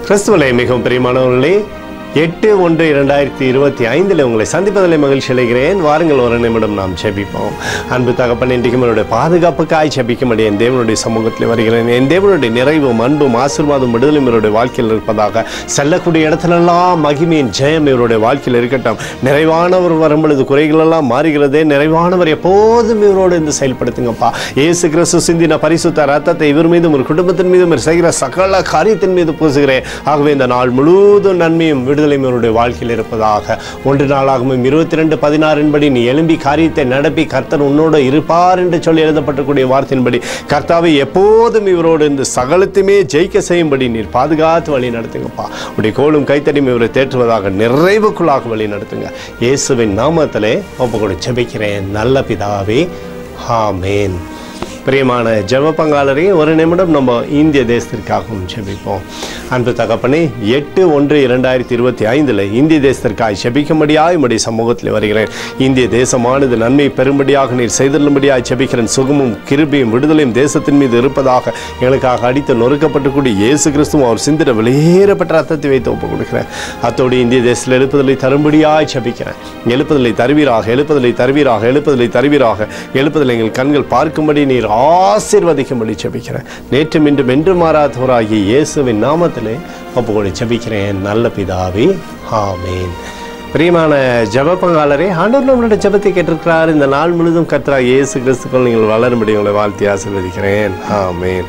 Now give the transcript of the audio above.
கிறிஸ்துவிலே மிகவும் பிரியமானவர்களே, 8/1/2025 உங்களை சந்திப்பதில் மகிழ்ச்சி அடைகிறேன். வாருங்கள், ஒரு நிமிடம் நாம் ஜெபிப்போம். அன்பு தகப்பன், இன்றைக்கு என்னுடைய பாதுகாப்புக்காய் ஜெபிக்கும்படி என் தேவனுடைய சமூகத்தில் வருகிறேன். என் தேவனுடைய நிறைவும் அன்பும் ஆசீர்வாதம் விடுதலும் இவருடைய வாழ்க்கையில் இருப்பதாக. செல்லக்கூடிய இடத்துலெல்லாம் மகிமையின் ஜெயம் இவருடைய வாழ்க்கையில் இருக்கட்டும். நிறைவானவர் வரும்பொழுது குறைகளெல்லாம் மாறுகிறதே. நிறைவானவர் எப்போதும் இவரோடு இருந்து செயல்படுத்துங்கப்பா. இயேசு கிறிஸ்து சிந்தின பரிசுத்த ரத்தத்தை இவர் மீதும் ஒரு குடும்பத்தின் மீதும் செய்கிற சகல காரியத்தின் மீது பூசுகிறேன். ஆகவே இந்த நாள் முழுவதும் நன்மையும் விடுதலையும் வாழ்க்கையில் இருப்பதாக. 1 நாளாகவும் 22:16 படி நீ எழும்பி காரியத்தை நடப்பி கர்த்தர் உன்னோடு இருப்பார் என்று சொல்லி எழுதப்பட்டக்கூடிய வார்த்தையின்படி கர்த்தாவை எப்போதும் இவரோடு இந்த சகலத்தையுமே ஜெயிக்க செய்யும்படி நீர் பாதுகாத்து வழி நடத்துங்கப்பா. உடைய கோலும் கைத்தடியும் இவரை தேற்றுவதாக நிறைவுக்குள்ளாக வழி நடத்துங்க. இயேசுவின் நாமத்திலே ஒப்புக்கொடு ஜெபிக்கிறேன் நல்ல பிதாவே, ஆமேன். பிரியமான ஜெப பங்காளரே, ஒரு நிமிடம் நம்ம இந்திய தேசத்திற்காகவும் ஜெபிப்போம். அன்பு தகப்பனே, 8/1/2025 இந்திய தேசத்திற்காக ஜெபிக்கும்படியாய் உம்முடைய சமூகத்தில் வருகிறேன். இந்திய தேசமானது நன்மை பெறும்படியாக நீர் செய்தல்லும்படியாய் ஜெபிக்கிறேன். சுகமும் கிருபையும் விடுதலையும் தேசத்தின் மீது இருப்பதாக. எங்களுக்காக அடித்து நொறுக்கப்பட்டுக்கூடிய இயேசு கிறிஸ்துவும் அவர் சிந்திர வெளியேறப்பட்ட ரத்தத்தை வைத்து ஒப்புக் கொடுக்கிறேன். அத்தோடு இந்திய தேசத்தில் எழுப்புதலை தரும்படியாய் ஜெபிக்கிறேன். எழுப்புதலை தருவீராக, எழுப்புதலை தருவீராக, எழுப்புதலை தருவீராக. எழுப்புதலை எங்கள் கண்கள் பார்க்கும்படி நீர் ஆசீர்வதிக்கும்படி ஜெபிக்கிறேன். நேற்றும் இன்றும் என்று மாறாதவராகிய இயேசுவின் நாமத்திலே ஒப்புக்கொடு ஜெபிக்கிறேன் நல்ல பிதாவே, ஆமேன். பிரியமான ஜெப பங்காளரே, ஆண்டவர் நம்மளுடைய ஜெபத்தை கேட்டிருக்கிறார். இந்த நாள் முழுவதும் கர்த்தராகிய இயேசு கிறிஸ்துக்குள் நீங்கள் வளரும்படி உங்களை வாழ்த்தி ஆசீர்வதிக்கிறேன், ஆமேன்.